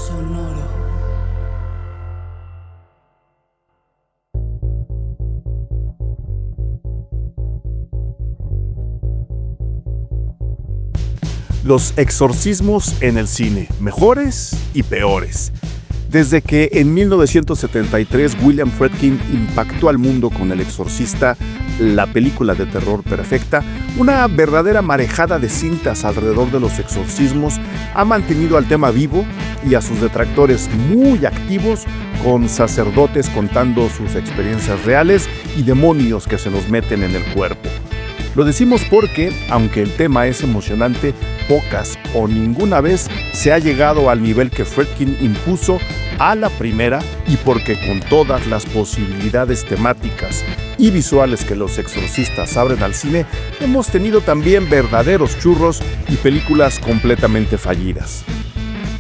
Sonoro. Los exorcismos en el cine, mejores y peores. Desde que en 1973 William Friedkin impactó al mundo con El Exorcista, la película de terror perfecta, una verdadera marejada de cintas alrededor de los exorcismos ha mantenido al tema vivo y a sus detractores muy activos, con sacerdotes contando sus experiencias reales y demonios que se nos meten en el cuerpo. Lo decimos porque, aunque el tema es emocionante, pocas o ninguna vez se ha llegado al nivel que Friedkin impuso a la primera, y porque con todas las posibilidades temáticas y visuales que los exorcistas abren al cine, hemos tenido también verdaderos churros y películas completamente fallidas.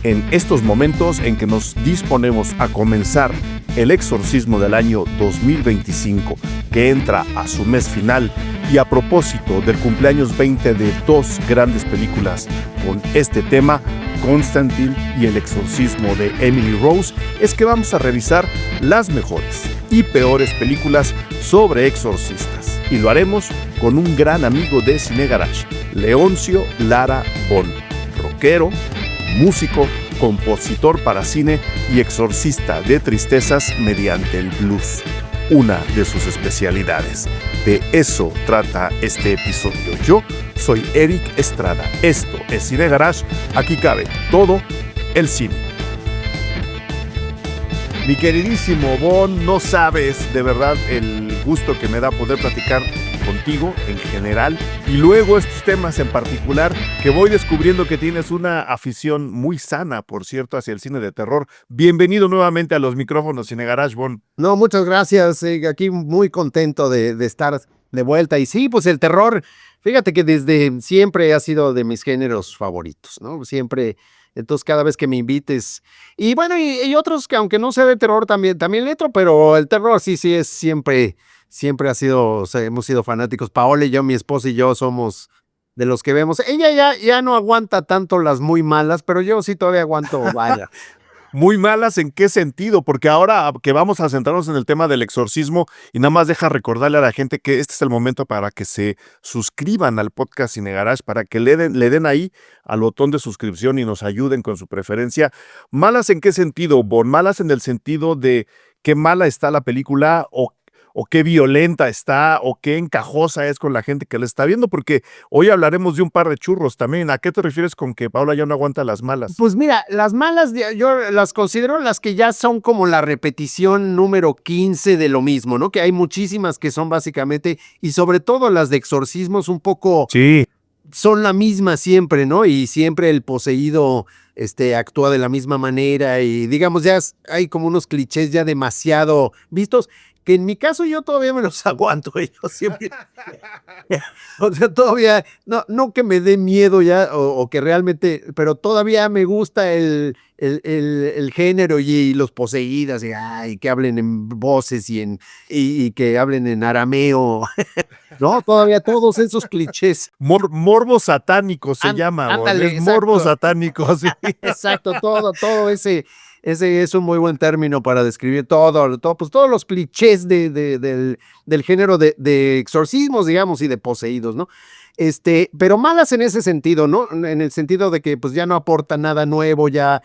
En estos momentos en que nos disponemos a comenzar el exorcismo del año 2025, que entra a su mes final, y a propósito del cumpleaños 20 de dos grandes películas con este tema, Constantine y El exorcismo de Emily Rose, es que vamos a revisar las mejores y peores películas sobre exorcistas. Y lo haremos con un gran amigo de Cine Garage, Leoncio Lara Bon, rockero, músico, compositor para cine y exorcista de tristezas mediante el blues, una de sus especialidades. De eso trata este episodio. Yo soy Eric Estrada. Esto es Cine Garage. Aquí cabe todo el cine. Mi queridísimo Bon, no sabes de verdad el gusto que me da poder platicar contigo en general y luego estos temas en particular, que voy descubriendo que tienes una afición muy sana, por cierto, hacia el cine de terror. Bienvenido nuevamente a los micrófonos Cine Garage, Bon. No, muchas gracias. Aquí muy contento de estar de vuelta. Y sí, pues el terror, fíjate que desde siempre ha sido de mis géneros favoritos, ¿no? Siempre. Entonces, cada vez que me invites. Y bueno, y otros que aunque no sea de terror, también le entro, pero el terror sí es siempre ha sido, o sea, hemos sido fanáticos. Paola y yo, mi esposa y yo, somos de los que vemos. Ella ya no aguanta tanto las muy malas, pero yo sí todavía aguanto varias. ¿Muy malas en qué sentido? Porque ahora que vamos a centrarnos en el tema del exorcismo, y nada más deja recordarle a la gente que este es el momento para que se suscriban al podcast Cine Garage, para que le den ahí al botón de suscripción y nos ayuden con su preferencia. ¿Malas en qué sentido, Bon? ¿Malas en el sentido de qué mala está la película o qué violenta está, o qué encajosa es con la gente que la está viendo? Porque hoy hablaremos de un par de churros también. ¿A qué te refieres con que Paula ya no aguanta las malas? Pues mira, las malas yo las considero las que ya son como la repetición número 15 de lo mismo, ¿no? Que hay muchísimas que son básicamente, y sobre todo las de exorcismos un poco... Sí. Son la misma siempre, ¿no? Y siempre el poseído actúa de la misma manera y digamos ya hay como unos clichés ya demasiado vistos, que en mi caso yo todavía me los aguanto, yo siempre, o sea, todavía, no que me dé miedo ya o que realmente, pero todavía me gusta el género y los poseídas y que hablen en voces y que hablen en arameo, ¿no? Todavía todos esos clichés. Morbo satánico se llama, ándale, es morbo satánico, sí. Exacto, todo ese es un muy buen término para describir pues todos los clichés del género de exorcismos, digamos, y de poseídos, ¿no? Pero malas en ese sentido, ¿no? En el sentido de que pues ya no aporta nada nuevo, ya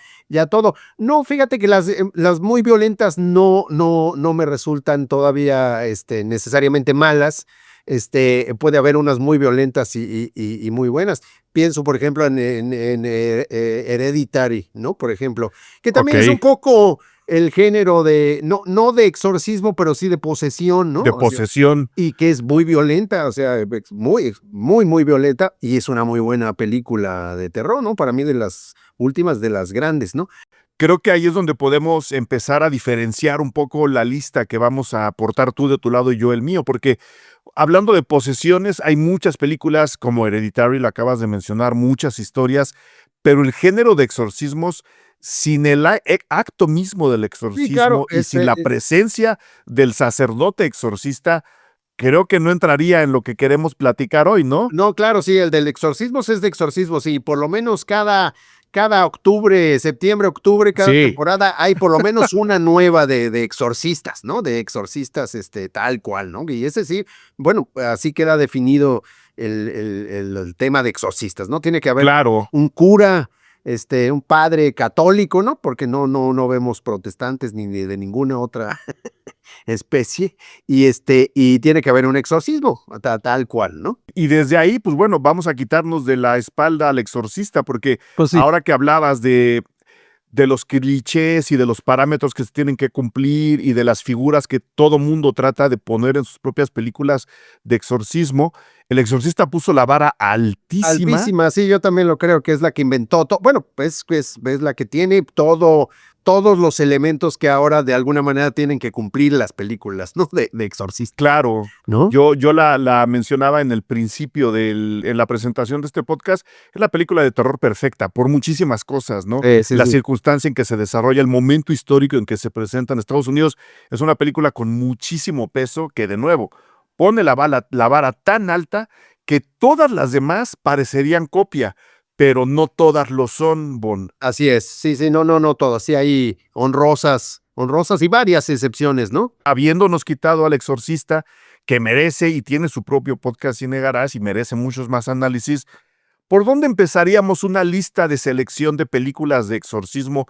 todo. No, fíjate que las muy violentas no me resultan todavía necesariamente malas. Puede haber unas muy violentas y muy buenas. Pienso, por ejemplo, en Hereditary, ¿no? Por ejemplo, que también es un poco el género de, no de exorcismo, pero sí de posesión, ¿no? De posesión. O sea, y que es muy violenta, o sea, muy, muy, muy violenta, y es una muy buena película de terror, ¿no? Para mí de las últimas, de las grandes, ¿no? Creo que ahí es donde podemos empezar a diferenciar un poco la lista que vamos a aportar tú de tu lado y yo el mío, porque hablando de posesiones, hay muchas películas como Hereditary, lo acabas de mencionar, muchas historias, pero el género de exorcismos, sin el acto mismo del exorcismo, sí, claro, y sin la presencia del sacerdote exorcista, creo que no entraría en lo que queremos platicar hoy, ¿no? No, claro, sí, el del exorcismos es de exorcismos, sí, por lo menos cada cada octubre, septiembre, octubre, cada Sí. temporada hay por lo menos una nueva de exorcistas, ¿no? De exorcistas, tal cual, ¿no? Y ese sí, bueno, así queda definido el tema de exorcistas, ¿no? Tiene que haber Claro. un cura, un padre católico, ¿no? Porque no vemos protestantes ni de ninguna otra especie, y tiene que haber un exorcismo, tal cual, ¿no? Y desde ahí, pues bueno, vamos a quitarnos de la espalda al exorcista, porque Pues sí. ahora que hablabas de los clichés y de los parámetros que se tienen que cumplir y de las figuras que todo mundo trata de poner en sus propias películas de exorcismo, el exorcista puso la vara altísima. Altísima, sí, yo también lo creo que es la que inventó todo. Bueno, pues es la que tiene todos los elementos que ahora de alguna manera tienen que cumplir las películas, ¿no? De exorcista. Claro. ¿No? Yo la mencionaba en el principio en la presentación de este podcast. Es la película de terror perfecta por muchísimas cosas, ¿no? Sí, La sí. circunstancia en que se desarrolla, el momento histórico en que se presenta en Estados Unidos, es una película con muchísimo peso que, de nuevo, pone la vara tan alta que todas las demás parecerían copia, pero no todas lo son, Bon. Así es, sí, no todas, sí hay honrosas y varias excepciones, ¿no? Habiéndonos quitado al exorcista, que merece y tiene su propio podcast Cine Garage y merece muchos más análisis, ¿por dónde empezaríamos una lista de selección de películas de exorcismo,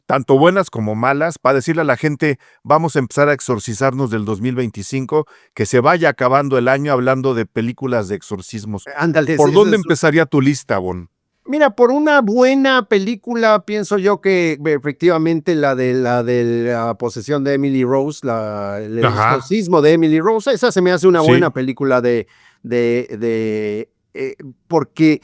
tanto buenas como malas, para decirle a la gente, vamos a empezar a exorcizarnos del 2025, que se vaya acabando el año hablando de películas de exorcismos? Ándale. ¿Por sí, dónde eso es- empezaría tu lista, Bon? Mira, por una buena película, pienso yo que efectivamente la de la posesión de Emily Rose, el Ajá. exorcismo de Emily Rose, esa se me hace una Sí. buena película porque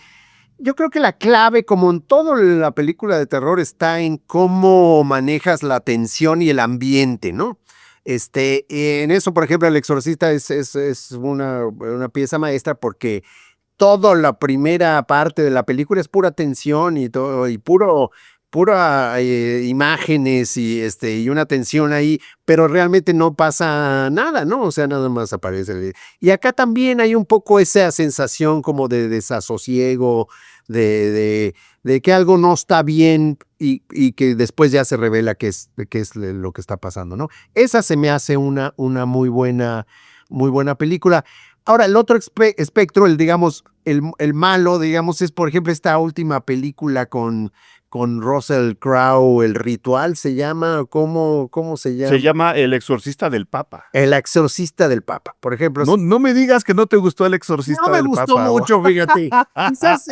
yo creo que la clave, como en toda la película de terror, está en cómo manejas la tensión y el ambiente, ¿no? En eso, por ejemplo, El Exorcista es una pieza maestra porque toda la primera parte de la película es pura tensión y todo, y pura imágenes y una tensión ahí, pero realmente no pasa nada, ¿no? O sea, nada más aparece. Y acá también hay un poco esa sensación como de desasosiego, de que algo no está bien y que después ya se revela qué es lo que está pasando, ¿no? Esa se me hace una muy buena película. Ahora, el otro espectro, digamos, el malo, digamos, es, por ejemplo, esta última película con Russell Crowe, El Ritual, ¿se llama? ¿Cómo se llama? Se llama El Exorcista del Papa. El Exorcista del Papa, por ejemplo. No me digas que no te gustó El Exorcista del Papa. No me gustó mucho, fíjate. Quizás,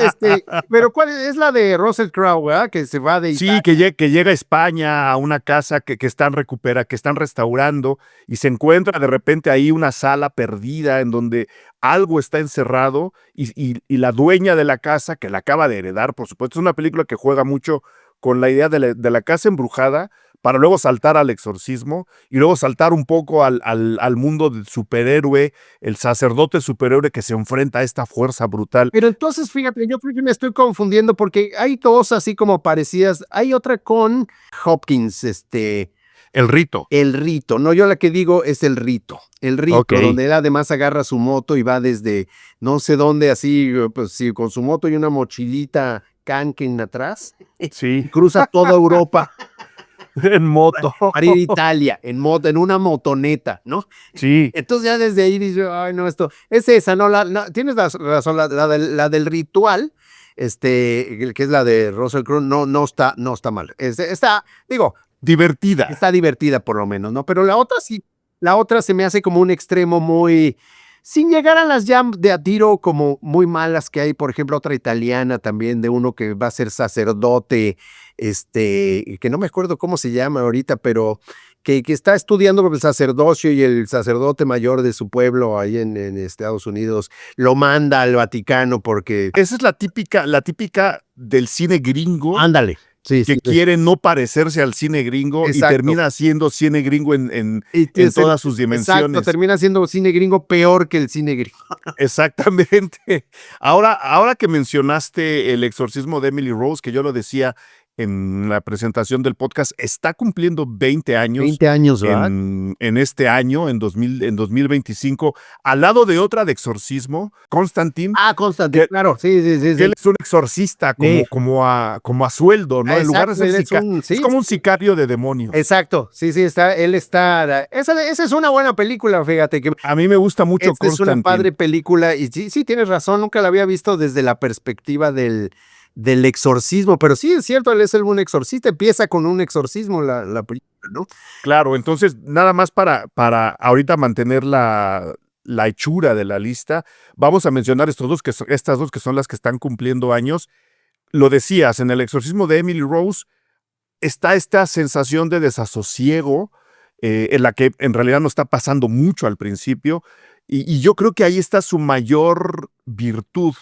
pero ¿cuál es la de Russell Crowe, verdad? Que se va de Italia. Sí, que llega a España a una casa que están que están restaurando y se encuentra de repente ahí una sala perdida en donde algo está encerrado y la dueña de la casa, que la acaba de heredar, por supuesto, es una película que juega mucho con la idea de la casa embrujada para luego saltar al exorcismo y luego saltar un poco al mundo del superhéroe, el sacerdote superhéroe que se enfrenta a esta fuerza brutal. Pero entonces, fíjate, yo creo que me estoy confundiendo porque hay dos así como parecidas. Hay otra con Hopkins, El Rito. El Rito. No, yo la que digo es El Rito. El Rito, Ok. donde él además agarra su moto y va desde no sé dónde, así, pues sí, con su moto y una mochilita Kanken atrás, Sí, cruza toda Europa en moto. para ir a Italia, en una motoneta, ¿no? Sí. Entonces ya desde ahí dice, ay, no, esto es esa, ¿no? Tienes razón, la del ritual, que es la de Russell Crowe, no está mal. Digo, Divertida. está divertida por lo menos, ¿no? Pero la otra sí, la otra se me hace como un extremo muy, sin llegar a las jam de a tiro como muy malas que hay, por ejemplo, otra italiana también de uno que va a ser sacerdote, que no me acuerdo cómo se llama ahorita, pero que está estudiando el sacerdocio y el sacerdote mayor de su pueblo ahí en Estados Unidos lo manda al Vaticano porque... Esa es la típica del cine gringo. Ándale. Sí, que quiere no parecerse al cine gringo. Exacto. Y termina siendo cine gringo en todas sus dimensiones. Exacto, termina siendo cine gringo peor que el cine gringo. Exactamente. Ahora que mencionaste El Exorcismo de Emily Rose, que yo lo decía, en la presentación del podcast, está cumpliendo 20 años 20 años, ¿verdad? en este año, en 2025, al lado de otra de exorcismo, Constantine, Constantine, claro, sí. que él es un exorcista como a sueldo, ¿no? En lugar de ser es como un sicario de demonios. Exacto, sí, esa es una buena película, fíjate. Que a mí me gusta mucho Constantine. Es una padre película y sí, tienes razón, nunca la había visto desde la perspectiva del exorcismo, pero sí es cierto, él es el buen exorcista, empieza con un exorcismo la película, ¿no? Claro, entonces nada más para ahorita mantener la hechura de la lista, vamos a mencionar estas dos que son las que están cumpliendo años. Lo decías, en El exorcismo de Emily Rose está esta sensación de desasosiego, en la que en realidad no está pasando mucho al principio, y yo creo que ahí está su mayor virtud,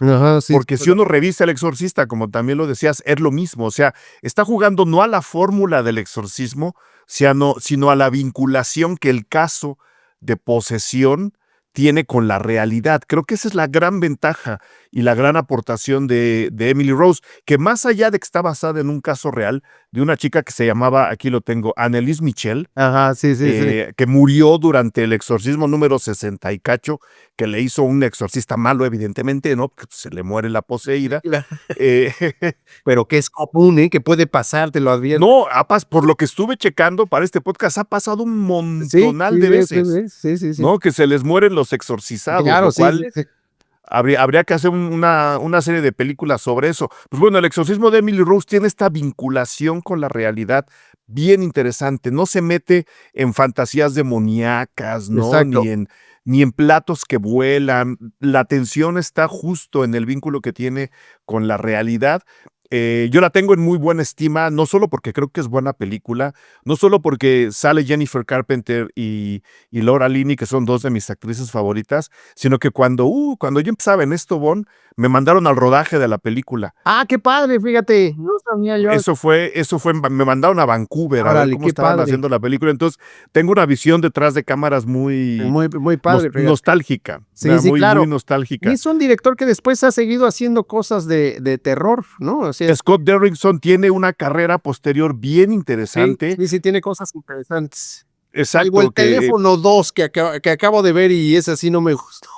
porque si uno revisa El exorcista, como también lo decías, es lo mismo, o sea, está jugando no a la fórmula del exorcismo, sino a la vinculación que el caso de posesión tiene con la realidad. Creo que esa es la gran ventaja y la gran aportación de Emily Rose, que más allá de que está basada en un caso real de una chica que se llamaba, aquí lo tengo, Anneliese Michel, que murió durante el exorcismo número 60 y cacho, que le hizo un exorcista malo, evidentemente, ¿no? Porque se le muere la poseída. Pero que es común, que puede pasar, te lo advierto. No, por lo que estuve checando para este podcast, ha pasado un montonal de veces. Sí. ¿No? Que se les mueren los exorcizados, claro, lo cual habría que hacer una serie de películas sobre eso. Pues bueno, El exorcismo de Emily Rose tiene esta vinculación con la realidad bien interesante. No se mete en fantasías demoníacas, ¿no? Ni en platos que vuelan. La tensión está justo en el vínculo que tiene con la realidad. Yo la tengo en muy buena estima, no solo porque creo que es buena película, no solo porque sale Jennifer Carpenter y Laura Linney, que son dos de mis actrices favoritas, sino que cuando yo empezaba en esto, me mandaron al rodaje de la película. ¡Qué padre! Fíjate, no sabía yo. Eso fue, me mandaron a Vancouver a ver cómo estaban haciendo la película. Entonces, tengo una visión detrás de cámaras muy padre, nostálgica. Sí, claro. Muy nostálgica. Y es un director que después ha seguido haciendo cosas de terror, ¿no? O sea, Scott Derrickson tiene una carrera posterior bien interesante. Sí, tiene cosas interesantes. Exacto. El teléfono 2 que acabo de ver y ese sí no me gustó.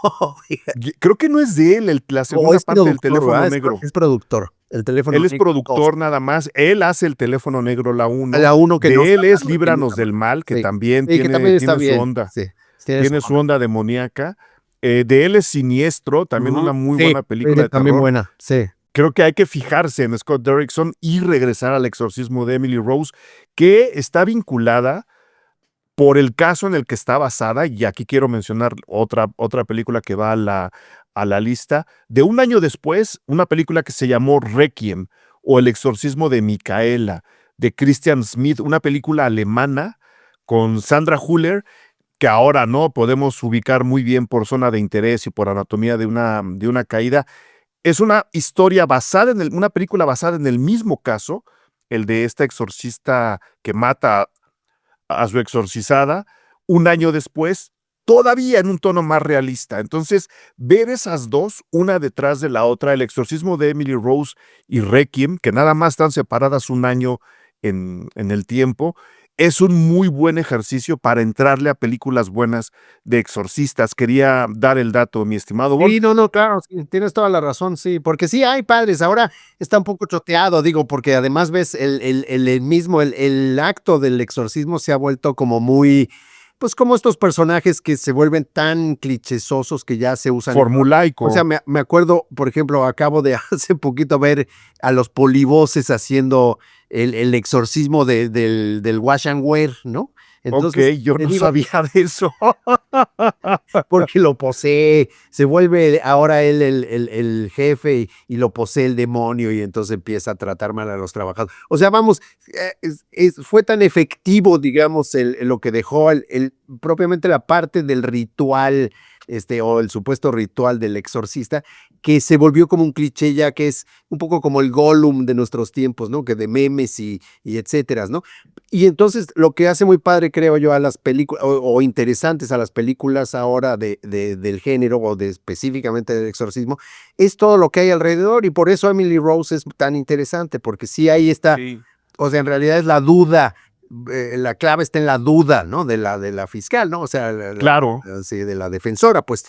Creo que no es de él la segunda parte del teléfono negro. Es productor. El teléfono él es productor nada más. Él hace el teléfono negro, la 1. La 1 que de él es Líbranos del Mal, que también tiene su onda. Tiene su onda demoníaca. De él es Siniestro, también una muy buena película de también terror. buena, sí. Creo que hay que fijarse en Scott Derrickson y regresar al exorcismo de Emily Rose, que está vinculada por el caso en el que está basada, y aquí quiero mencionar otra película que va a la lista, de un año después, una película que se llamó Requiem, o El exorcismo de Micaela, de Christian Smith, una película alemana con Sandra Hüller, que ahora no podemos ubicar muy bien por Zona de Interés y por Anatomía de una caída. Es una historia basada una película basada en el mismo caso, el de esta exorcista que mata a su exorcizada, un año después, todavía en un tono más realista. Entonces, ver esas dos, una detrás de la otra, El exorcismo de Emily Rose y Requiem, que nada más están separadas un año en el tiempo, es un muy buen ejercicio para entrarle a películas buenas de exorcistas. Quería dar el dato, mi estimado Bon. Sí, no, claro, sí, tienes toda la razón, sí, porque sí hay padres, ahora está un poco choteado, digo, porque además ves el acto del exorcismo se ha vuelto como muy, pues como estos personajes que se vuelven tan clichésosos que ya se usan. Formulaico. O sea, me acuerdo, por ejemplo, acabo de hace poquito ver a los polivoces haciendo el exorcismo del wash and wear, ¿no? Entonces, yo no sabía de eso. Porque lo posee, se vuelve ahora él el jefe y lo posee el demonio y entonces empieza a tratar mal a los trabajadores. O sea, vamos, fue tan efectivo, digamos, lo que dejó propiamente la parte del ritual, o el supuesto ritual del exorcista, que se volvió como un cliché ya que es un poco como el Gollum de nuestros tiempos, ¿no? Que de memes y etcétera, ¿no? Y entonces lo que hace muy padre creo yo, a las películas, o interesantes a las películas ahora del género, o específicamente del exorcismo, es todo lo que hay alrededor, y por eso Emily Rose es tan interesante, porque sí ahí está, Sí, o sea, en realidad es la duda, la clave está en la duda, ¿no? De la fiscal, ¿no? O sea, claro. sí, de la defensora, pues,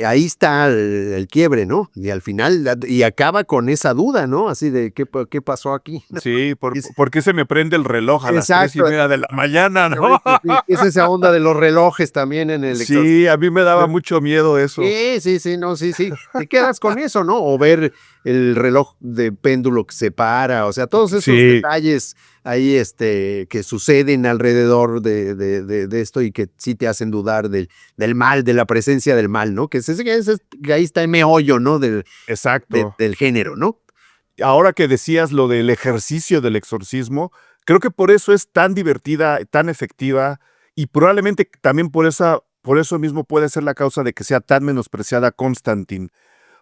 ahí está el quiebre, ¿no? Y al final, y acaba con esa duda, ¿no? Así de, ¿qué pasó aquí? Sí, Es- ¿por qué se me prende el reloj a las Exacto. 3:30 de la mañana, no? Correcto, sí, es esa onda de los relojes también en el exorcismo. Sí, a mí me daba mucho miedo eso. Sí, no, sí. Te quedas con eso, ¿no? O ver el reloj de péndulo que se para, o sea, todos esos Sí, detalles ahí, que suceden alrededor de esto y que sí te hacen dudar del mal, de la presencia del mal, ¿no? Que ahí está el meollo, ¿no? exacto. Del género, ¿no? Ahora que decías lo del ejercicio del exorcismo, creo que por eso es tan divertida, tan efectiva y probablemente también por eso mismo puede ser la causa de que sea tan menospreciada Constantine,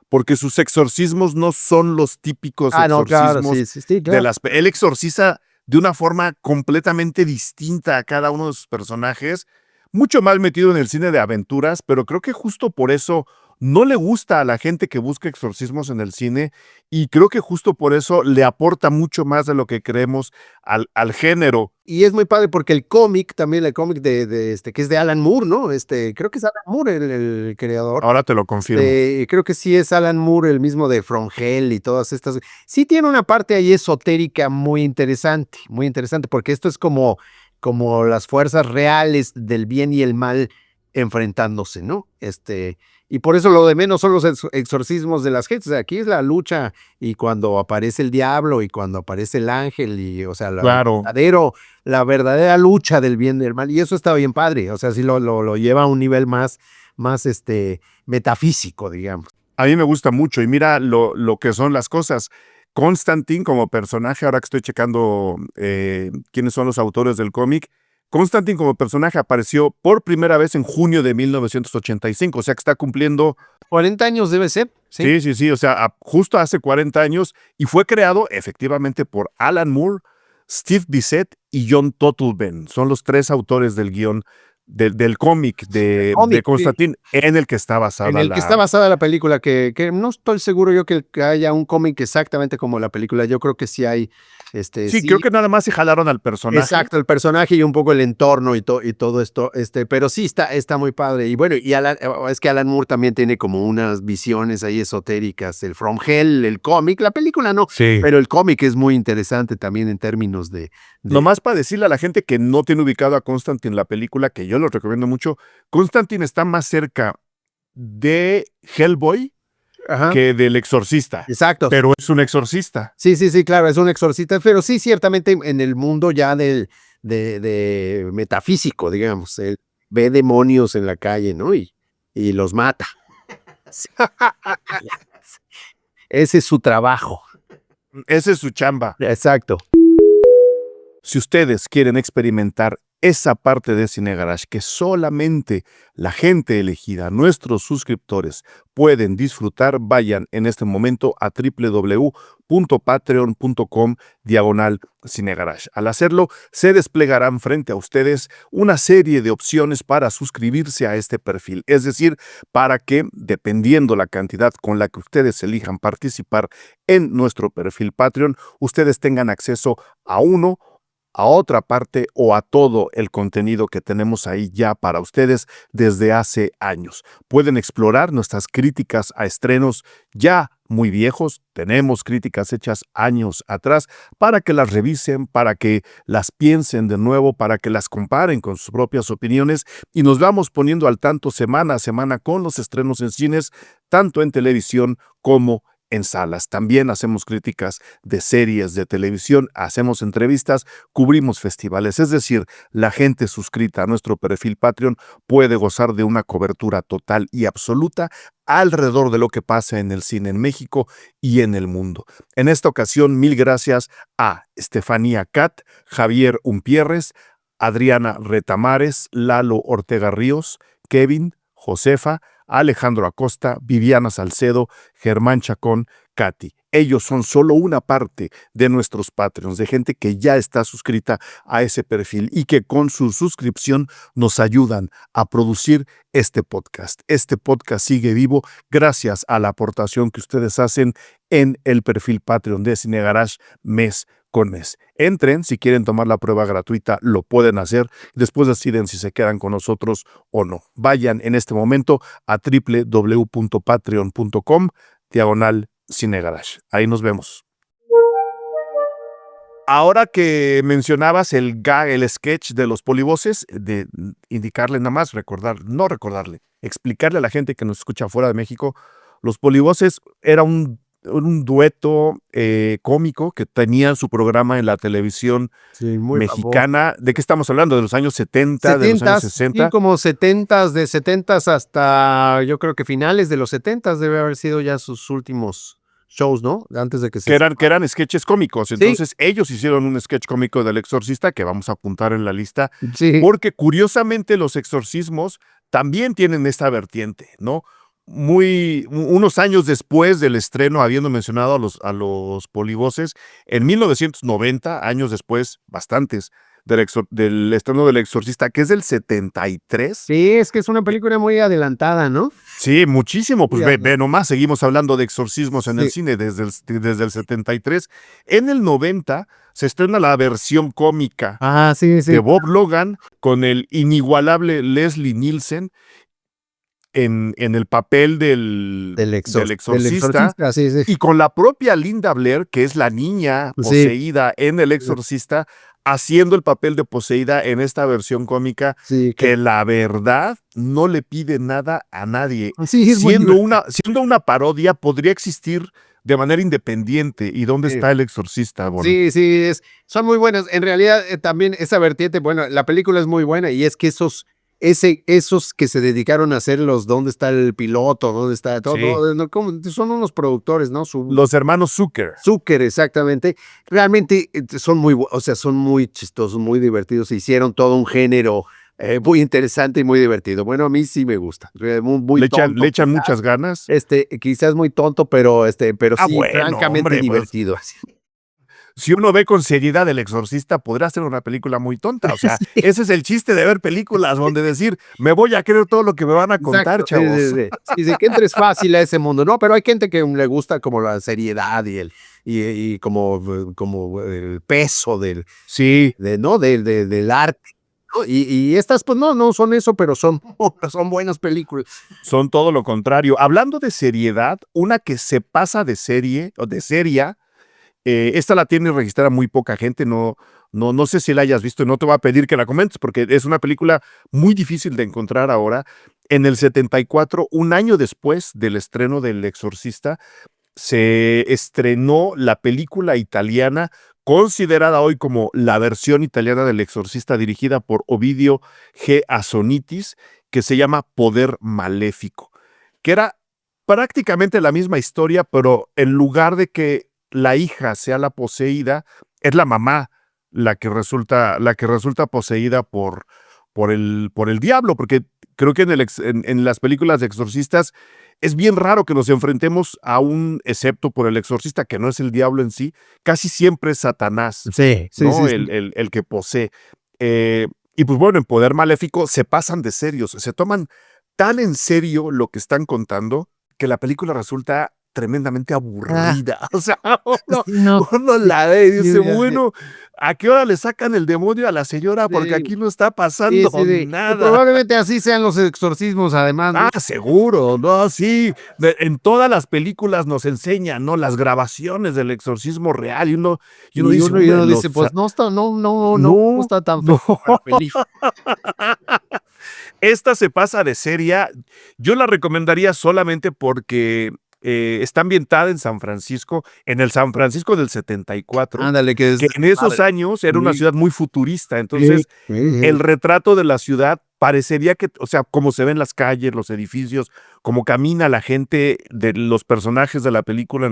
porque sus exorcismos no son los típicos Ah, no, claro, exorcismos sí, de claro. él exorciza de una forma completamente distinta a cada uno de sus personajes, mucho más metido en el cine de aventuras, pero creo que justo por eso no le gusta a la gente que busca exorcismos en el cine y creo que justo por eso le aporta mucho más de lo que creemos al género. Y es muy padre porque el cómic, también el cómic que es de Alan Moore, ¿no? Creo que es Alan Moore el creador. Ahora te lo confirmo. Creo que sí es Alan Moore, el mismo de From Hell y todas estas. Sí tiene una parte ahí esotérica muy interesante, porque esto es como las fuerzas reales del bien y el mal enfrentándose, ¿no? Y por eso lo de menos son los exorcismos de las gentes. O sea, aquí es la lucha, y cuando aparece el diablo y cuando aparece el ángel, y, o sea, Claro. la verdadera lucha del bien y del mal. Y eso está bien padre. O sea, sí lo lleva a un nivel más metafísico, digamos. A mí me gusta mucho y mira lo que son las cosas. Constantine como personaje, ahora que estoy checando quiénes son los autores del cómic, Constantine como personaje apareció por primera vez en junio de 1985, o sea que está cumpliendo, 40 años debe ser, ¿sí? sí, o sea, justo hace 40 años y fue creado efectivamente por Alan Moore, Steve Bissett y John Totleben. Son los tres autores del guión del cómic de Cómic, sí. Constantine en el que está En basada el que está basada la película, que no estoy seguro yo que haya un cómic exactamente como la película. Yo creo que sí hay, Sí, creo que nada más se jalaron al personaje. exacto, el personaje y un poco el entorno y todo esto, pero sí está muy padre. Y bueno, es que Alan Moore también tiene como unas visiones ahí esotéricas, el From Hell, el cómic, la película no, Sí. pero el cómic es muy interesante también en términos de Nomás para decirle a la gente que no tiene ubicado a Constantine la película, que yo lo recomiendo mucho, Constantine está más cerca de Hellboy Ajá, que del exorcista, exacto. pero es un exorcista. Sí, claro, es un exorcista, pero sí, ciertamente en el mundo ya de metafísico, digamos, él ve demonios en la calle, ¿no? Y los mata. Sí. Ese es su trabajo. Esa es su chamba. Exacto. Si ustedes quieren experimentar esa parte de Cine Garage que solamente la gente elegida, nuestros suscriptores, pueden disfrutar, vayan en este momento a www.patreon.com/cinegarage. Al hacerlo, se desplegarán frente a ustedes una serie de opciones para suscribirse a este perfil. Es decir, para que, dependiendo la cantidad con la que ustedes elijan participar en nuestro perfil Patreon, ustedes tengan acceso a uno, a otra parte o a todo el contenido que tenemos ahí ya para ustedes desde hace años. Pueden explorar nuestras críticas a estrenos ya muy viejos. Tenemos críticas hechas años atrás para que las revisen, para que las piensen de nuevo, para que las comparen con sus propias opiniones y nos vamos poniendo al tanto semana a semana con los estrenos en cines, tanto en televisión como en salas. También hacemos críticas de series de televisión, hacemos entrevistas, cubrimos festivales. Es decir, la gente suscrita a nuestro perfil Patreon puede gozar de una cobertura total y absoluta alrededor de lo que pasa en el cine en México y en el mundo. En esta ocasión, mil gracias a Estefanía Cat, Javier Umpierres, Adriana Retamares, Lalo Ortega Ríos, Kevin, Josefa, Alejandro Acosta, Viviana Salcedo, Germán Chacón, Katy. Ellos son solo una parte de nuestros Patreons, de gente que ya está suscrita a ese perfil y que con su suscripción nos ayudan a producir este podcast. Este podcast sigue vivo gracias a la aportación que ustedes hacen en el perfil Patreon de Cine Garage mes con mes. Entren, si quieren tomar la prueba gratuita, lo pueden hacer. Después deciden si se quedan con nosotros o no. Vayan en este momento a www.patreon.com/Cine Garage. Ahí nos vemos. Ahora que mencionabas el sketch de los polivoces, de indicarle nada más, explicarle a la gente que nos escucha fuera de México, los polivoces era un dueto cómico que tenía su programa en la televisión mexicana. ¿De qué estamos hablando? ¿De los años 70, de los años 60? Sí, como 70s, de 70s hasta yo creo que finales de los 70s debe haber sido ya sus últimos shows, ¿no? Antes de que se... Que eran sketches cómicos. Entonces, ellos hicieron un sketch cómico del Exorcista que vamos a apuntar en la lista. Sí. Porque curiosamente los exorcismos también tienen esta vertiente, ¿no? Unos años después del estreno, habiendo mencionado a los polivoces, en 1990, años después, bastantes, del estreno del Exorcista, que es del 73. Sí, es que es una película muy adelantada, ¿no? Sí, muchísimo. Pues ve nomás, seguimos hablando de exorcismos en el cine desde el 73. En el 90 se estrena la versión cómica de Bob Logan con el inigualable Leslie Nielsen en el papel del exorcista, y con la propia Linda Blair, que es la niña poseída en El Exorcista, haciendo el papel de poseída en esta versión cómica, que la verdad no le pide nada a nadie. Siendo una parodia, podría existir de manera independiente. ¿Y dónde está El Exorcista? Bueno. Sí, son muy buenas. En realidad, también esa vertiente, bueno, la película es muy buena, y es que esos que se dedicaron a hacer dónde está el piloto, dónde está todo, son unos productores, ¿no? Los hermanos Zucker. Zucker, exactamente. Realmente son muy chistosos, muy divertidos. Hicieron todo un género muy interesante y muy divertido. Bueno, a mí sí me gusta. Muy le echan muchas ganas. Quizás muy tonto, pero sí, francamente divertido. Pues, si uno ve con seriedad El Exorcista, podrá ser una película muy tonta. O sea, ese es el chiste de ver películas, donde decir, me voy a creer todo lo que me van a contar, chavos. Sí, que entres fácil a ese mundo. No, pero hay gente que le gusta como la seriedad y como el peso del arte. Y estas, pues no son eso, pero son buenas películas. Son todo lo contrario. Hablando de seriedad, una que se pasa de serie o de seria, esta la tiene registrada muy poca gente, no sé si la hayas visto, y no te voy a pedir que la comentes porque es una película muy difícil de encontrar ahora. En el 74, un año después del estreno del Exorcista, se estrenó la película italiana considerada hoy como la versión italiana del Exorcista, dirigida por Ovidio G. Assonitis, que se llama Poder Maléfico, que era prácticamente la misma historia, pero en lugar de que la hija sea la poseída, es la mamá la que resulta poseída por el diablo, porque creo que en las películas de exorcistas es bien raro que nos enfrentemos excepto por el exorcista, que no es el diablo en sí, casi siempre es Satanás, ¿no? El que posee. Y pues bueno, en Poder Maléfico se pasan de serios, se toman tan en serio lo que están contando que la película resulta tremendamente aburrida. O sea, uno la ve y dice, bueno, ¿a qué hora le sacan el demonio a la señora? Porque aquí no está pasando nada. Probablemente así sean los exorcismos, además, ¿no? Seguro, ¿no? Sí, en todas las películas nos enseñan, ¿no? Las grabaciones del exorcismo real, y uno dice, pues no está tan feo la película. Esta se pasa de seria. Yo la recomendaría solamente porque está ambientada en San Francisco, en el San Francisco del 74. Ándale, que en esos años era una ciudad muy futurista. Entonces, el retrato de la ciudad parecería que, o sea, como se ven las calles, los edificios, cómo camina la gente de los personajes de la película,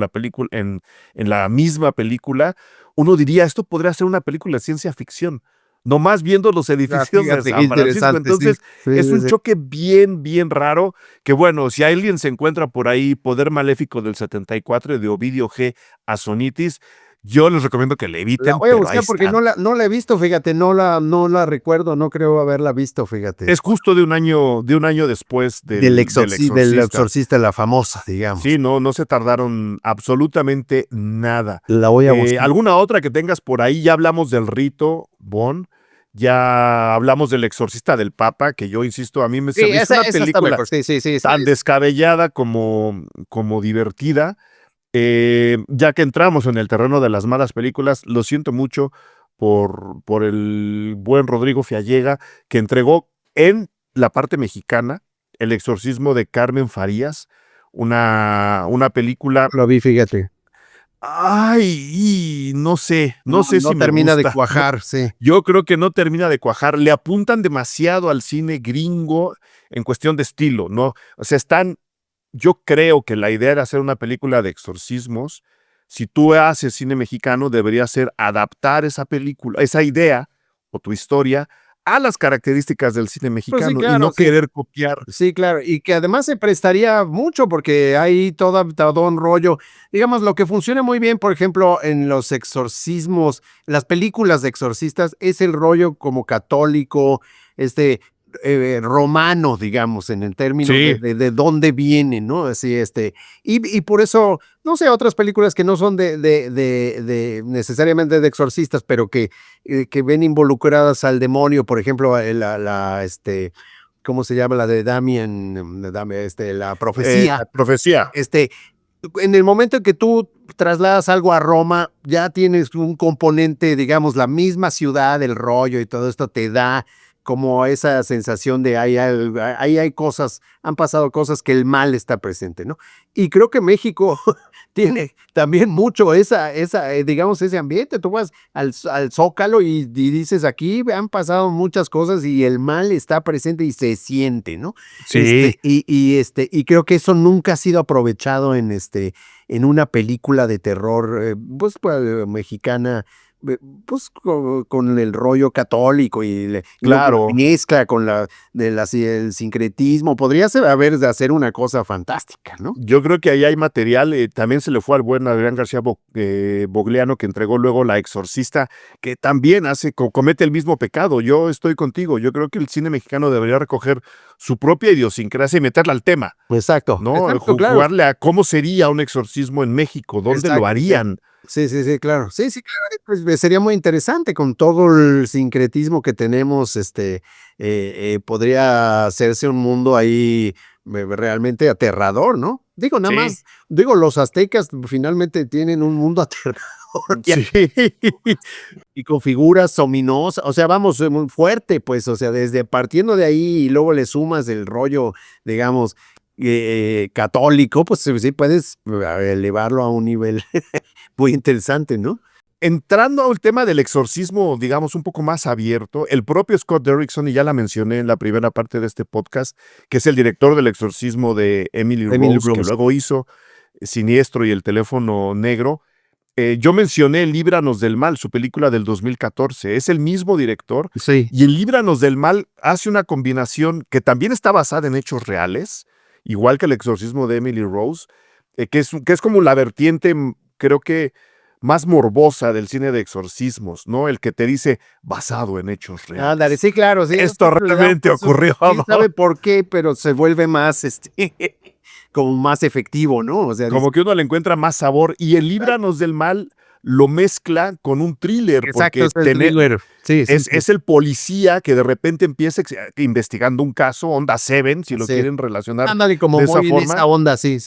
en la misma película, uno diría, esto podría ser una película de ciencia ficción. nomás viendo los edificios de Fíjate qué San Francisco. interesante, sí. Entonces, Sí, es sí, un sí. choque bien, bien raro, que bueno, si alguien se encuentra por ahí Poder Maléfico del 74 de Ovidio G. Azonitis, yo les recomiendo que le La eviten, voy a pero ahí buscar porque está. no la he visto, fíjate, no la recuerdo, no creo haberla visto, fíjate. Es justo de un año después del Del Exorcista. exorcista, la famosa, digamos. Sí, no se tardaron absolutamente nada. La voy a buscar. ¿Alguna otra que tengas por ahí? Ya hablamos del rito, Bon. Ya hablamos del Exorcista del Papa, que yo insisto, a mí se Sí, me hizo una esa está película mejor. Sí, sí, sí. tan descabellada como divertida. Ya que entramos en el terreno de las malas películas, lo siento mucho por el buen Rodrigo Fiallega, que entregó en la parte mexicana El exorcismo de Carmen Farías, una película. Lo vi, fíjate. Ay, no sé No si me termina de gusta. cuajar, sí. Yo creo que no termina de cuajar. Le apuntan demasiado al cine gringo en cuestión de estilo, ¿no? O sea, yo creo que la idea era hacer una película de exorcismos. Si tú haces cine mexicano, debería ser adaptar esa película, esa idea o tu historia a las características del cine Pues sí, mexicano y claro, no sí. querer copiar. Sí, claro, y que además se prestaría mucho porque hay todo un rollo. Digamos, lo que funciona muy bien, por ejemplo, en los exorcismos, las películas de exorcistas, es el rollo como católico, romano, digamos, en el término Sí, de dónde viene, ¿no? Así, y por eso, no sé, otras películas que no son de necesariamente de exorcistas, pero que ven involucradas al demonio, por ejemplo, ¿cómo se llama? La de Damien, la profecía. la profecía. En el momento en que tú trasladas algo a Roma, ya tienes un componente, digamos, la misma ciudad, el rollo y todo esto te da como esa sensación de ahí hay cosas, han pasado cosas que el mal está presente, ¿no? Y creo que México tiene también mucho digamos, ese ambiente. Tú vas al Zócalo y dices, aquí han pasado muchas cosas y el mal está presente y se siente, ¿no? Sí. Y creo que eso nunca ha sido aprovechado en una película de terror, mexicana, pues con el rollo católico y luego la Claro. mezcla con el sincretismo. Podría hacer una cosa fantástica, ¿no? Yo creo que ahí hay material. También se le fue al buen Adrián García Bogliano, que entregó luego La Exorcista, que también comete el mismo pecado. Yo estoy contigo. Yo creo que el cine mexicano debería recoger su propia idiosincrasia y meterla al tema, Exacto, ¿no? exacto, claro. Jugarle a cómo sería un exorcismo en México, dónde lo Exacto, sí. harían. Sí, claro. Sí, claro, pues sería muy interesante con todo el sincretismo que tenemos, podría hacerse un mundo ahí realmente aterrador, ¿no? Digo, nada Sí. más, los aztecas finalmente tienen un mundo aterrador Sí. y con figuras ominosas, o sea, vamos, muy fuerte, pues, o sea, desde partiendo de ahí y luego le sumas el rollo, digamos, católico, pues sí puedes elevarlo a un nivel muy interesante, ¿no? Entrando al tema del exorcismo, digamos, un poco más abierto, el propio Scott Derrickson, y ya la mencioné en la primera parte de este podcast, que es el director del exorcismo de Emily Rose, que luego hizo Siniestro y El teléfono negro. Yo mencioné Líbranos del mal, su película del 2014. Es el mismo director. Sí. Y en Líbranos del mal hace una combinación que también está basada en hechos reales, igual que el exorcismo de Emily Rose, que es como la vertiente, creo que más morbosa del cine de exorcismos, ¿no? El que te dice basado en hechos reales. Ándale, sí, claro, sí. Esto realmente ocurrió, ¿Quién ¿no? sabe por qué? Pero se vuelve más, como más efectivo, ¿no? O sea, Como que uno le encuentra más sabor. Y el Líbranos del mal lo mezcla con un thriller, exacto, porque es el thriller. Sí, es el policía que de repente empieza investigando un caso, onda Seven, si lo Sí. quieren relacionar Ándale, como de esa muy en forma. esa onda, sí.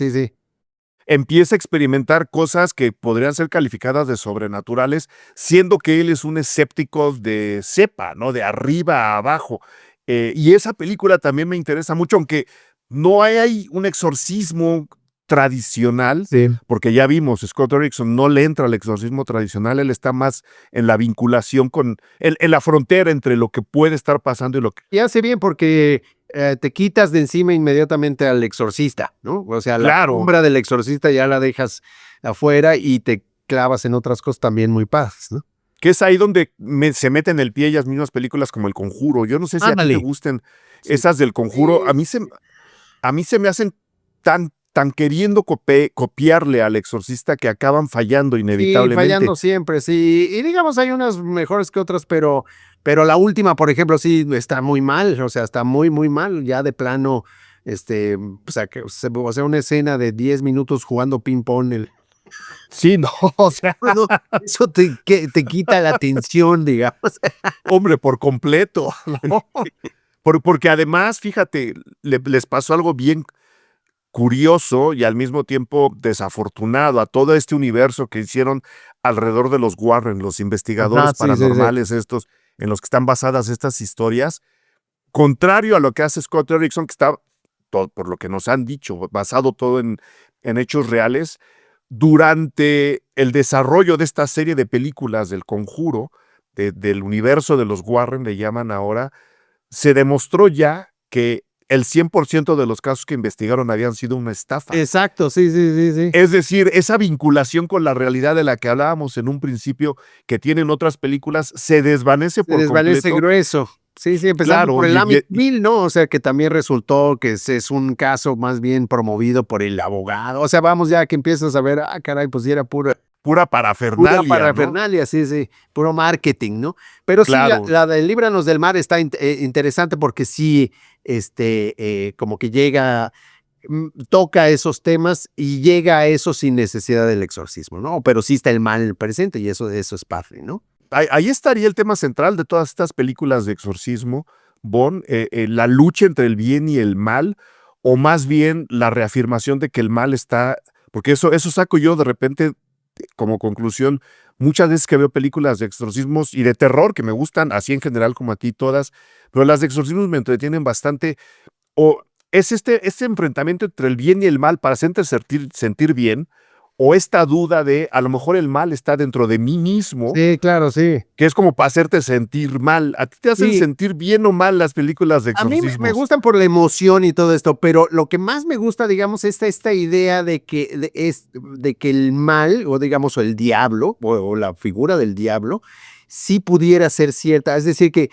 Empieza a experimentar cosas que podrían ser calificadas de sobrenaturales, siendo que él es un escéptico de cepa, ¿no? De arriba a abajo. Y esa película también me interesa mucho, aunque no hay un exorcismo tradicional, Sí. porque ya vimos, Scott Derrickson no le entra al exorcismo tradicional, él está más en la vinculación en la frontera entre lo que puede estar pasando y lo que... Y hace bien porque te quitas de encima inmediatamente al exorcista, ¿no? O sea, la Claro. sombra del exorcista ya la dejas afuera y te clavas en otras cosas también muy padres, ¿no? Que es ahí donde se meten el pie ellas mismas películas como El Conjuro. Yo no sé si a ti te Ándale. gusten Sí. esas del Conjuro. Sí. A mí se me hacen tan queriendo copiarle al Exorcista que acaban fallando Sí, inevitablemente. fallando siempre, sí. Y digamos, hay unas mejores que otras, pero la última, por ejemplo, sí está muy mal, o sea, está muy, muy mal, ya de plano, o sea, una escena de 10 minutos jugando ping-pong. Sí, no, o sea, Bueno, eso te quita la atención, digamos. hombre, por completo, ¿no? Porque además, fíjate, les pasó algo bien curioso y al mismo tiempo desafortunado a todo este universo que hicieron alrededor de los Warren, los investigadores Ajá, sí, sí, sí. paranormales estos, en los que están basadas estas historias, contrario a lo que hace Scott Derrickson, que está, por lo que nos han dicho, basado todo en hechos reales. Durante el desarrollo de esta serie de películas del Conjuro, del universo de los Warren, le llaman ahora, se demostró ya que el 100% de los casos que investigaron habían sido una estafa. Exacto, sí, sí, sí, sí. Es decir, esa vinculación con la realidad de la que hablábamos en un principio, que tienen otras películas, se desvanece Se por desvanece completo. grueso. Sí, sí, empezando Claro, por el Amityville, ¿no? O sea, que también resultó que es un caso más bien promovido por el abogado. O sea, vamos ya que empiezas a ver, caray, pues sí era pura pura parafernalia, ¿no? parafernalia, sí, sí, puro marketing, ¿no? Pero sí, Claro. la de Líbranos del Mar está interesante porque sí, como que llega, toca esos temas y llega a eso sin necesidad del exorcismo, ¿no? Pero sí está el mal en el presente y eso es padre, ¿no? Ahí estaría el tema central de todas estas películas de exorcismo, Bon, la lucha entre el bien y el mal, o más bien la reafirmación de que el mal está, porque eso saco yo de repente como conclusión, muchas veces que veo películas de exorcismos y de terror, que me gustan, así en general como a ti todas, pero las de exorcismos me entretienen bastante, o es este enfrentamiento entre el bien y el mal para hacerte sentir bien, o esta duda de a lo mejor el mal está dentro de mí mismo, Sí, claro, sí. que es como para hacerte sentir mal. ¿A ti te hacen Sí. sentir bien o mal las películas de A mí exorcismos? me gustan por la emoción y todo esto, pero lo que más me gusta, digamos, es esta idea de que el mal, o digamos, o el diablo, o la figura del diablo, sí pudiera ser cierta. Es decir, que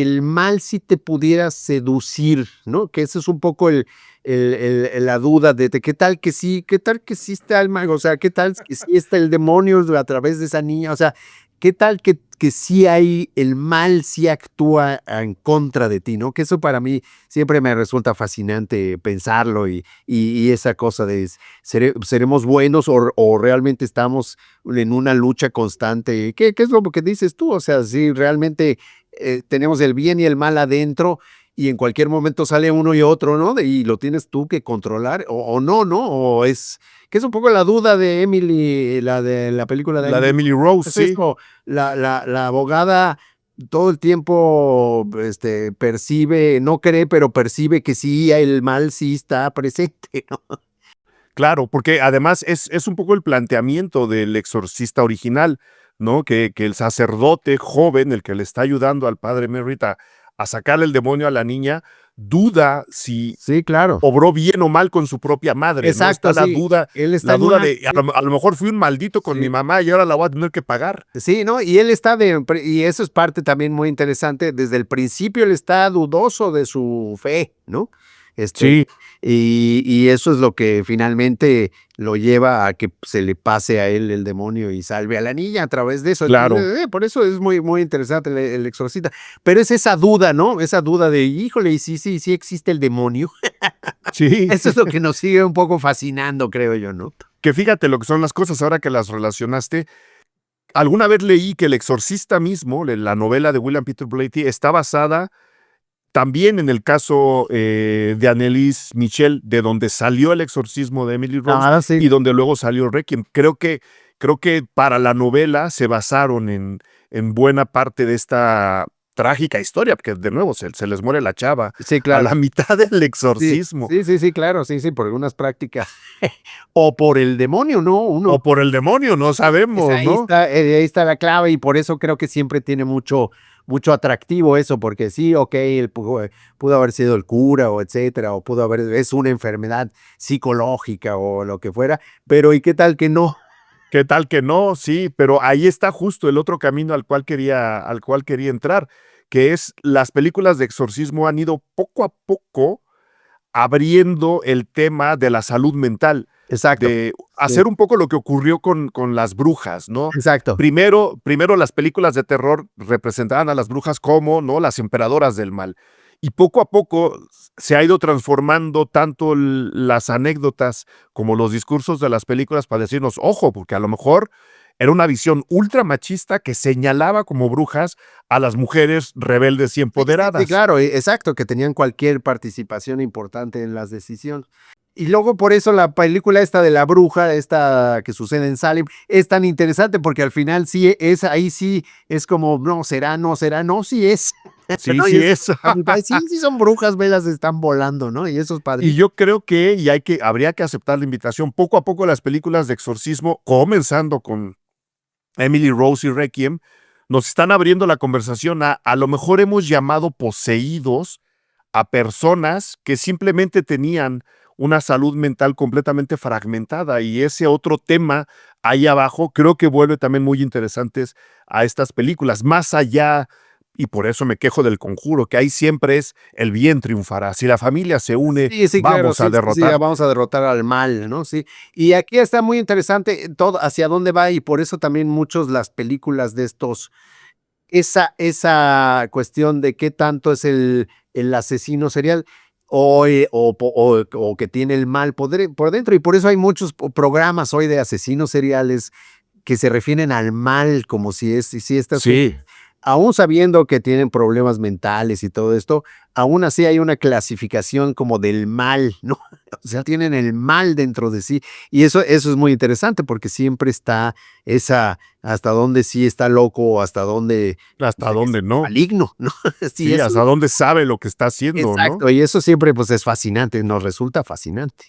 el mal sí te pudiera seducir, ¿no? Que eso es un poco la duda de qué tal que sí está el mal, o sea, qué tal que sí está el demonio a través de esa niña, o sea, qué tal que sí hay, el mal sí actúa en contra de ti, ¿no? Que eso para mí siempre me resulta fascinante pensarlo y esa cosa de seremos buenos o realmente estamos en una lucha constante. ¿Qué es lo que dices tú? O sea, si realmente tenemos el bien y el mal adentro y en cualquier momento sale uno y otro, ¿no? Y lo tienes tú que controlar o no, ¿no? O es que es un poco la duda de Emily, la de la película de La de Emily Rose, es sí. esto, la abogada todo el tiempo percibe, no cree, pero percibe que sí, el mal sí está presente, ¿no? Claro, porque además es un poco el planteamiento del exorcista original, ¿no? Que el sacerdote joven, el que le está ayudando al padre Merritt a sacarle el demonio a la niña, duda si Sí, claro. obró bien o mal con su propia madre, ¿no? Exacto, Está la sí. duda, Él está en una de a lo mejor fui un maldito con Sí. mi mamá y ahora la voy a tener que pagar. Sí, ¿no? Y él está y eso es parte también muy interesante. Desde el principio él está dudoso de su fe, ¿no? Sí. Y eso es lo que finalmente lo lleva a que se le pase a él el demonio y salve a la niña a través de eso. Claro. Por eso es muy, muy interesante el exorcista. Pero es esa duda, ¿no? Esa duda de, híjole, y sí existe el demonio. Sí. Eso es lo que nos sigue un poco fascinando, creo yo, ¿no? Que fíjate lo que son las cosas ahora que las relacionaste. Alguna vez leí que El Exorcista mismo, la novela de William Peter Blatty, está basada también en el caso de Anneliese Michel, de donde salió El exorcismo de Emily Rose Sí. y donde luego salió Requiem. Creo que para la novela se basaron en buena parte de esta trágica historia, porque de nuevo se les muere la chava Sí, a claro. la mitad del exorcismo. Sí, claro, sí, por algunas prácticas. O por el demonio, ¿no? O por el demonio, no sabemos, ¿no? Ahí está la clave y por eso creo que siempre tiene mucho atractivo eso, porque sí, ok, él pudo haber sido el cura o etcétera, o es una enfermedad psicológica o lo que fuera, pero ¿y qué tal que no? ¿Qué tal que no? Sí, pero ahí está justo el otro camino al cual quería entrar, que es las películas de exorcismo han ido poco a poco abriendo el tema de la salud mental, Exacto. de Sí, hacer un poco lo que ocurrió con las brujas, ¿no? exacto. Primero las películas de terror representaban a las brujas como, ¿no? Las emperadoras del mal. Y poco a poco se ha ido transformando tanto las anécdotas como los discursos de las películas para decirnos, ojo, porque a lo mejor era una visión ultra machista que señalaba como brujas a las mujeres rebeldes y Sí, sí, sí, empoderadas. claro, exacto, que tenían cualquier participación importante en las decisiones. Y luego por eso la película esta de la bruja, esta que sucede en Salem, es tan interesante porque al final sí es, ahí sí es como, no será, no será, no, sí es. Sí, ¿No? Y sí eso es. está muy padre. Sí, sí son brujas, velas están volando, ¿no? Y eso es Y padrísimo. yo creo habría que aceptar la invitación. Poco a poco las películas de exorcismo, comenzando con Emily Rose y Requiem, nos están abriendo la conversación a lo mejor hemos llamado poseídos a personas que simplemente tenían una salud mental completamente fragmentada y ese otro tema ahí abajo creo que vuelve también muy interesantes a estas películas, más allá, y por eso me quejo del Conjuro, que ahí siempre es el bien triunfará. Si la familia se une, Sí, sí, claro, vamos a sí, sí, sí, derrotar. vamos a derrotar al mal, ¿no? Sí. Y aquí está muy interesante todo hacia dónde va y por eso también muchos las películas de estos cuestión de qué tanto es el asesino serial o que tiene el mal por dentro. Y por eso hay muchos programas hoy de asesinos seriales que se refieren al mal como si estas Sí, aún sabiendo que tienen problemas mentales y todo esto, aún así hay una clasificación como del mal, ¿no? O sea, tienen el mal dentro de sí. Y eso es muy interesante porque siempre está esa, hasta dónde sí está loco o hasta dónde hasta es dónde no. maligno, ¿no? Sí, Sí, eso, hasta dónde sabe lo que está haciendo, ¿no? exacto. Y eso siempre pues es fascinante, nos resulta fascinante.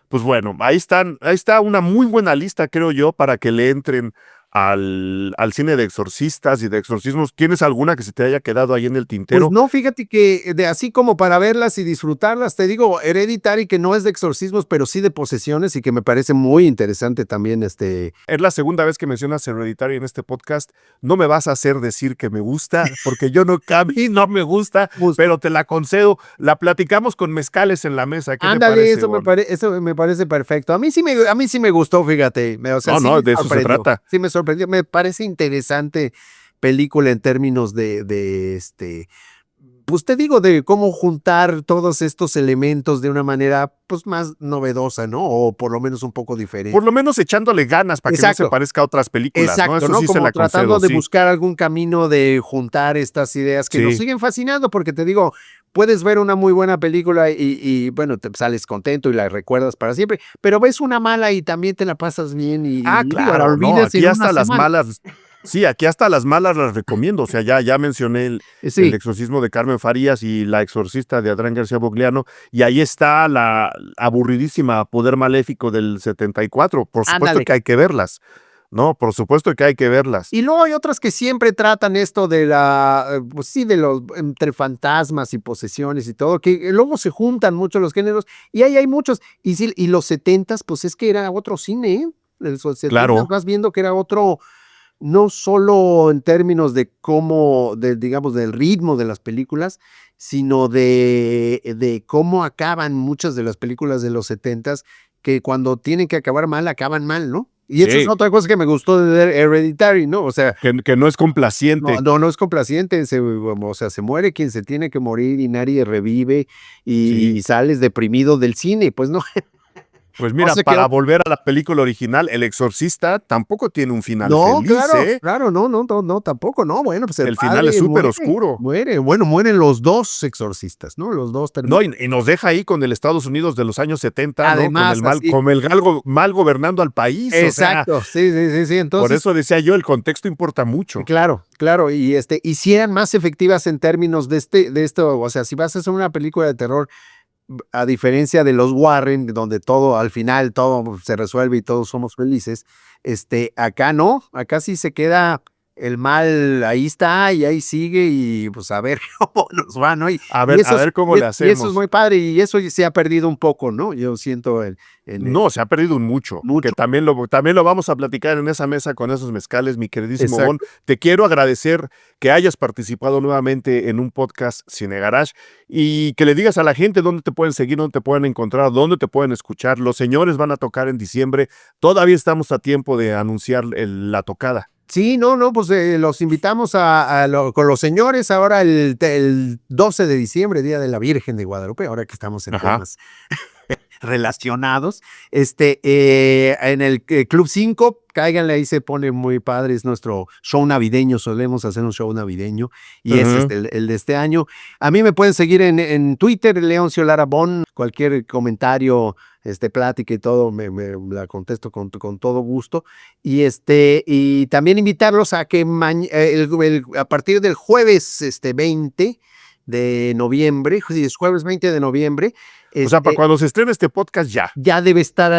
Pues bueno, ahí está una muy buena lista, creo yo, para que le entren al cine de exorcistas y de exorcismos. ¿Tienes alguna que se te haya quedado ahí en el Pues tintero? no, fíjate que de así como para verlas y disfrutarlas, te digo, Hereditary, que no es de exorcismos, pero sí de posesiones y que me parece muy interesante también, Es la segunda vez que mencionas Hereditary en este podcast. No me vas a hacer decir que me gusta, porque yo no, a mí no me gusta, justo. pero te la concedo. La platicamos con mezcales en la mesa. ¿Qué te Ándale, parece, Gon? eso me parece perfecto. A mí sí me gustó, fíjate, o sea, No, sí no, me de eso se sorprendió, trata. sí me sorprendió, me parece interesante película en términos pues te digo, de cómo juntar todos estos elementos de una manera, pues más novedosa, ¿no? O por lo menos un poco diferente. Por lo menos echándole ganas para que no se Exacto. parezca a otras películas, ¿no? Exacto, Eso ¿no? sí se Como la tratando concedo, de sí. buscar algún camino de juntar estas ideas que nos Sí. siguen fascinando, porque te digo, puedes ver una muy buena película bueno, te sales contento y la recuerdas para siempre, pero ves una mala y también te la pasas bien Ah, y digo, la claro, no, olvidas en aquí una hasta las semana. malas, sí, aquí hasta las malas las recomiendo. O sea, ya mencioné el Sí, exorcismo de Carmen Farías y La exorcista de Adrián García Bogliano, y ahí está la aburridísima Poder Maléfico del 74. Por supuesto ándale. que hay que verlas, ¿no? Por supuesto que hay que verlas. Y luego hay otras que siempre tratan esto de pues sí, de los entre fantasmas y posesiones y todo, que luego se juntan mucho los géneros, y ahí hay muchos. Y sí, y los setentas, pues es que era otro cine, ¿eh? Los setentas Claro, vas viendo que era otro, no solo en términos de cómo, digamos, del ritmo de las películas, sino de cómo acaban muchas de las películas de los setentas, que cuando tienen que acabar mal, acaban mal, ¿no? Y eso es sí, otra cosa que me gustó de Hereditary, ¿no? O sea, que no es complaciente. no es complaciente, o sea, se muere quien se tiene que morir y nadie revive Sí. y sales deprimido del cine, pues no, Pues no mira, sé qué. para volver a la película original, El Exorcista tampoco tiene un final No, feliz, claro, ¿eh? claro, no, no, no, no, tampoco, no. Bueno, pues el El final es padre súper oscuro. bueno, mueren los dos exorcistas, ¿no? Los dos No, terminan. y nos deja ahí con el Estados Unidos de los años 70, ¿no? Con el Además, mal, así, con el mal gobernando al país. O sea, exacto, sí, sí, sí, sí. por Entonces, eso decía yo, el contexto importa mucho. claro, claro, y si eran más efectivas en términos de esto, o sea, si vas a hacer una película de terror, a diferencia de los Warren, donde todo, al final, todo se resuelve y todos somos felices, acá no, acá sí se queda el mal ahí está y ahí sigue y pues a ver cómo nos va, ¿no? A ver cómo le hacemos. Y eso es muy padre y eso se ha perdido un poco, ¿no? Yo siento No, se ha perdido mucho. Que también lo vamos a platicar en esa mesa con esos mezcales, mi queridísimo Bon. Te quiero agradecer que hayas participado nuevamente en un podcast Cine Garage y que le digas a la gente dónde te pueden seguir, dónde te pueden encontrar, dónde te pueden escuchar. Los señores van a tocar en diciembre. Todavía estamos a tiempo de anunciar la tocada. Sí, no, pues los invitamos con los señores ahora el 12 de diciembre, Día de la Virgen de Guadalupe, ahora que estamos en temas relacionados. En el Club 5, cáiganle, ahí se pone muy padre, es nuestro show navideño, solemos hacer un show navideño y es el de este año. A mí me pueden seguir en Twitter, Leoncio Lara Bon, cualquier comentario, plática y todo, me la contesto con todo gusto. Y también invitarlos a que a partir del jueves 20 de noviembre, es jueves 20 de noviembre. O sea, para cuando se estrene este podcast ya debe estar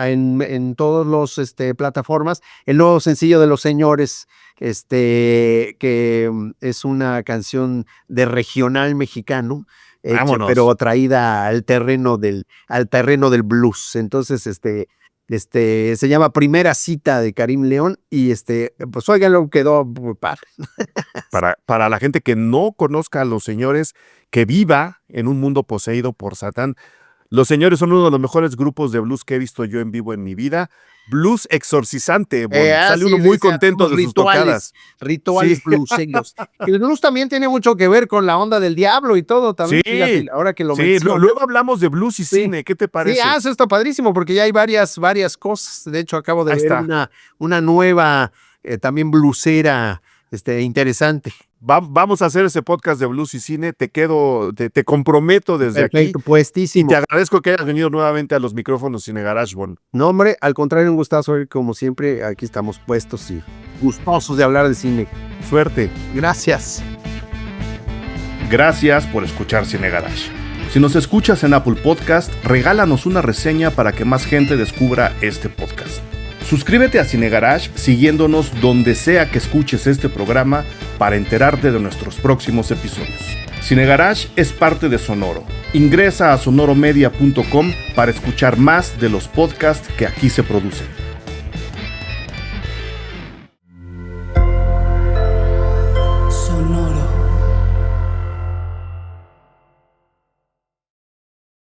en todas las plataformas. El nuevo sencillo de Los Señores, que es una canción de regional mexicano, pero traída al terreno del blues. Entonces, se llama Primera Cita de Karim León y pues óiganlo, quedó muy padre. Para la gente que no conozca a Los Señores, que viva en un mundo poseído por Satán, Los Señores son uno de los mejores grupos de blues que he visto yo en vivo en mi vida. Blues exorcizante, sale uno muy contento de sus tocadas. Rituales blueseños. El blues también tiene mucho que ver con la onda del diablo y todo también. Sí, fíjate, ahora que lo menciono. Luego hablamos de blues y cine, ¿qué te parece? Sí, eso está padrísimo porque ya hay varias cosas. De hecho, acabo de ver una nueva, también bluesera, interesante. Vamos a hacer ese podcast de blues y cine. Te comprometo desde aquí. Puestísimo. Y te agradezco que hayas venido nuevamente a los micrófonos Cine Garage, Bon. No, hombre, al contrario, un gustazo. Como siempre, aquí estamos puestos y gustosos de hablar de cine. Suerte. Gracias. Gracias por escuchar Cine Garage. Si nos escuchas en Apple Podcast, regálanos una reseña para que más gente descubra este podcast. Suscríbete a Cine Garage siguiéndonos donde sea que escuches este programa para enterarte de nuestros próximos episodios. Cine Garage es parte de Sonoro. Ingresa a sonoromedia.com para escuchar más de los podcasts que aquí se producen.